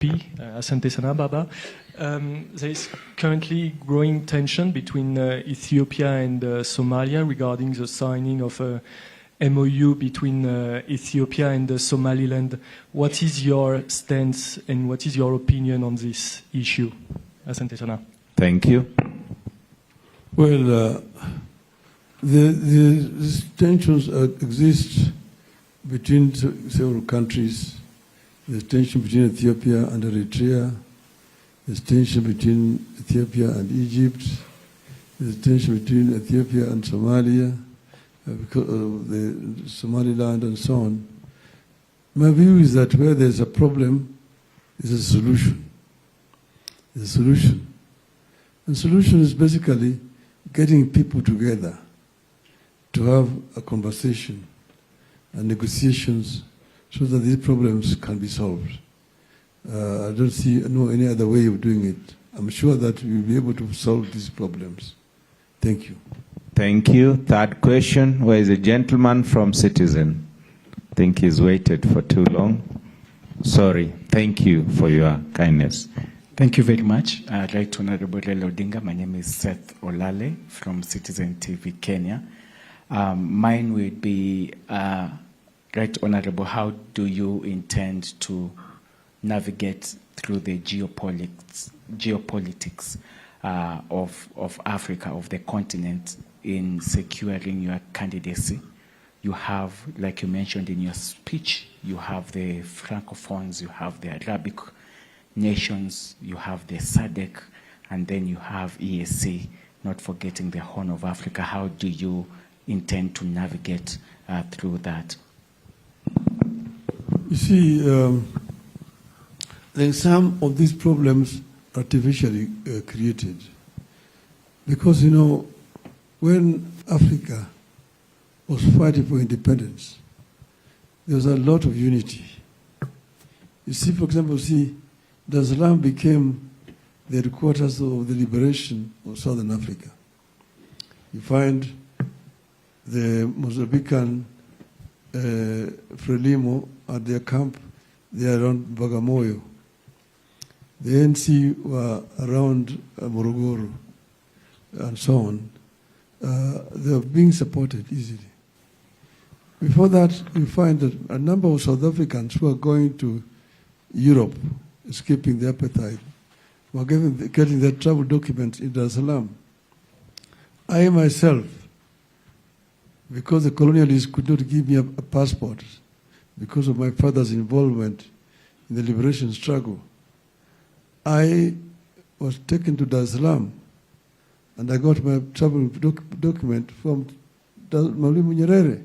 Asante Sana Baba. There is currently growing tension between Ethiopia and Somalia regarding the signing of a MOU between Ethiopia and Somaliland. What is your stance and what is your opinion on this issue? Asante Sana. Thank you. Well, these tensions exist between several countries. There's tension between Ethiopia and Eritrea. There's tension between Ethiopia and Egypt. There's tension between Ethiopia and Somalia, because of the Somaliland and so on. My view is that where there's a problem, there's a solution. There's a solution. And solution is basically getting people together to have a conversation and negotiations so that these problems can be solved. I don't know any other way of doing it. I'm sure that we'll be able to solve these problems. Thank you. Thank you. Third question, where is a gentleman from Citizen? I think he's waited for too long. Sorry. Thank you for your kindness. Thank you very much. Right Honorable Raila Odinga. My name is Seth Olale from Citizen TV Kenya. Mine would be, Right Honorable, how do you intend to navigate through the geopolitics of Africa, of the continent, in securing your candidacy? You have, like you mentioned in your speech, you have the Francophones, you have the Arabic nations, you have the SADC, and then you have EAC, not forgetting the Horn of Africa. How do you intend to navigate through that? You see, then some of these problems are artificially created. Because, you know, when Africa was fighting for independence, there was a lot of unity. You see, for example, Dar es Salaam became the headquarters of the liberation of Southern Africa. You find the Mozambican Frelimo at their camp there around Bagamoyo. The ANC were around Morogoro and so on. They were being supported easily. Before that, we find that a number of South Africans who are going to Europe, escaping the apartheid, were getting their travel documents in Dar es Salaam. I myself, because the colonialists could not give me a passport because of my father's involvement in the liberation struggle, I was taken to Dar es Salaam and I got my travel document from Mwalimu Nyerere.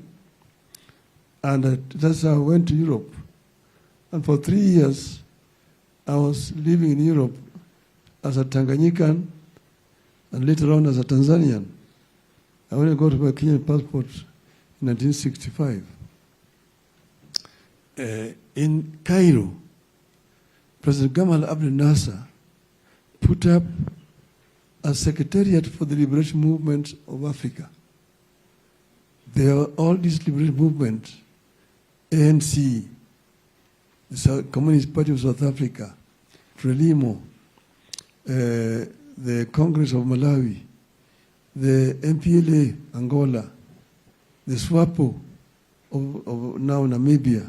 And that's how I went to Europe. And for 3 years, I was living in Europe as a Tanganyikan and later on as a Tanzanian. I only got my Kenyan passport in 1965. In Cairo, President Gamal Abdel Nasser put up a secretariat for the liberation movement of Africa. There are all these liberation movements, ANC, the Communist Party of South Africa, Frelimo, the Congress of Malawi, the MPLA, Angola, the SWAPO of now Namibia,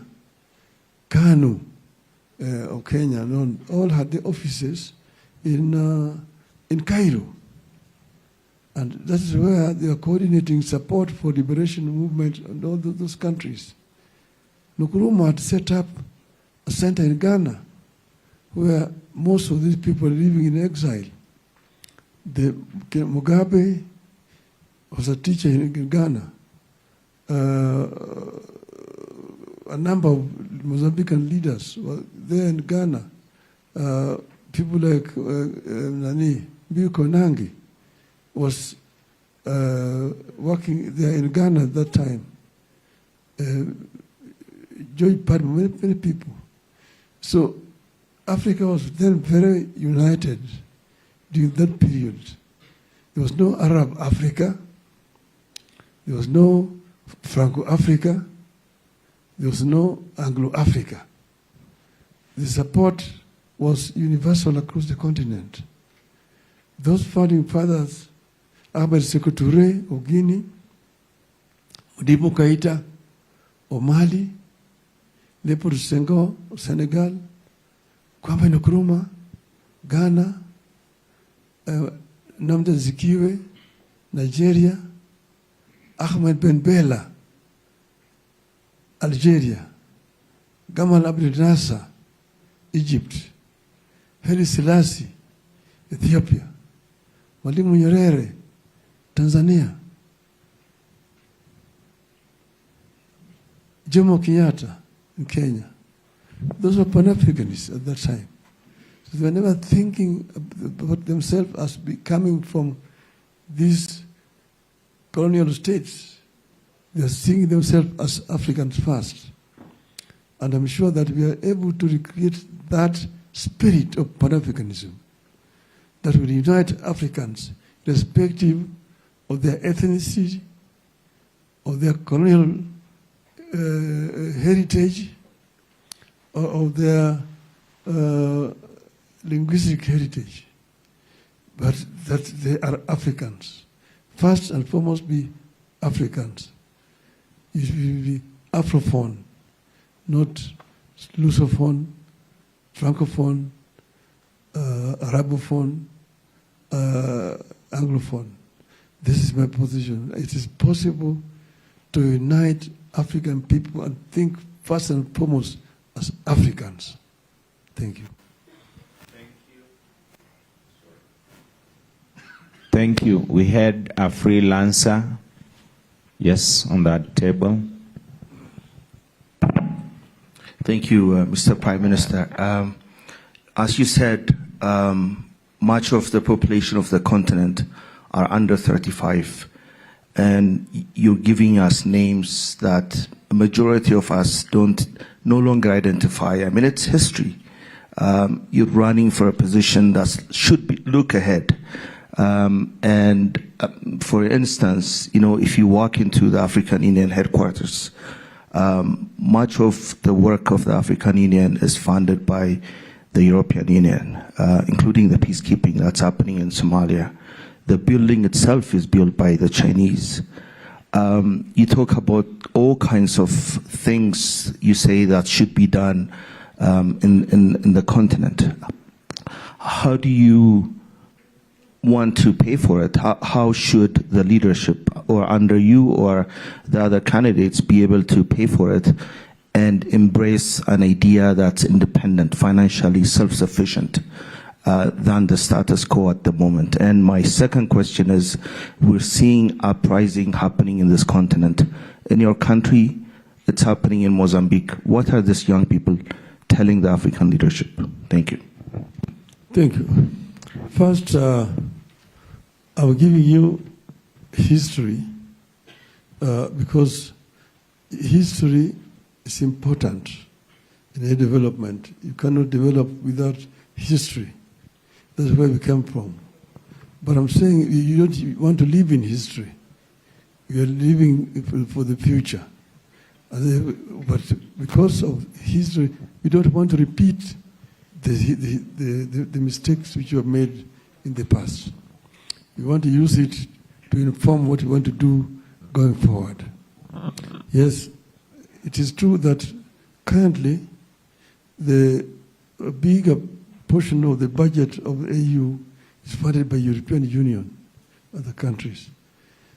KANU of Kenya, and all had the offices in Cairo. And that is where they are coordinating support for liberation movement in all those countries. Nkrumah had set up a center in Ghana where most of these people are living in exile. Mugabe was a teacher in Ghana. A number of Mozambican leaders were there in Ghana. People like Bill Konangi was working there in Ghana at that time. Joy Padma, many people. So Africa was then very united during that period. There was no Arab Africa. There was no Franco-Africa. There was no Anglo-Africa. The support was universal across the continent. Those founding fathers, Ahmed Sékou Touré of Guinea, Modibo Keïta of Mali, Léopold Senghor of Senegal, Kwame Nkrumah, Ghana, Nnamdi Azikiwe, Nigeria, Ahmed Ben Bella, Algeria, Gamal Abdel Nasser, Egypt, Haile Selassie, Ethiopia, Mwalimu Nyerere, Tanzania, Jomo Kenyatta in Kenya. Those were Pan-Africanists at that time. So they were never thinking about themselves as coming from these colonial states. They are seeing themselves as Africans first. And I'm sure that we are able to recreate that spirit of Pan-Africanism that will unite Africans irrespective of their ethnicity, of their colonial heritage, or of their linguistic heritage, but that they are Africans. First and foremost, be Africans. You will be Afrophone, not Lusophone, Francophone, Arabophone, Anglophone. This is my position. It is possible to unite African people and think first and foremost as Africans. Thank you. Thank you. We had a freelancer, yes, on that table. Thank you, Mr. Prime Minister. As you said, much of the population of the continent are under 35, and you're giving us names that a majority of us no longer identify. I mean, it's history. You're running for a position that should look ahead. For instance, if you walk into the African Union headquarters, much of the work of the African Union is funded by the European Union, including the peacekeeping that's happening in Somalia. The building itself is built by the Chinese. You talk about all kinds of things you say that should be done in the continent. How do you want to pay for it? How should the leadership, or under you or the other candidates, be able to pay for it and embrace an idea that's independent, financially self-sufficient, than the status quo at the moment? And my second question is, we're seeing uprising happening in this continent. In your country, it's happening in Mozambique. What are these young people telling the African leadership? Thank you. Thank you. First, I'm giving you history because history is important in a development. You cannot develop without history. That's where we come from. But I'm saying you don't want to live in history. You are living for the future. But because of history, you don't want to repeat the mistakes which you have made in the past. You want to use it to inform what you want to do going forward. Yes, it is true that currently the bigger portion of the budget of the AU is funded by European Union, other countries.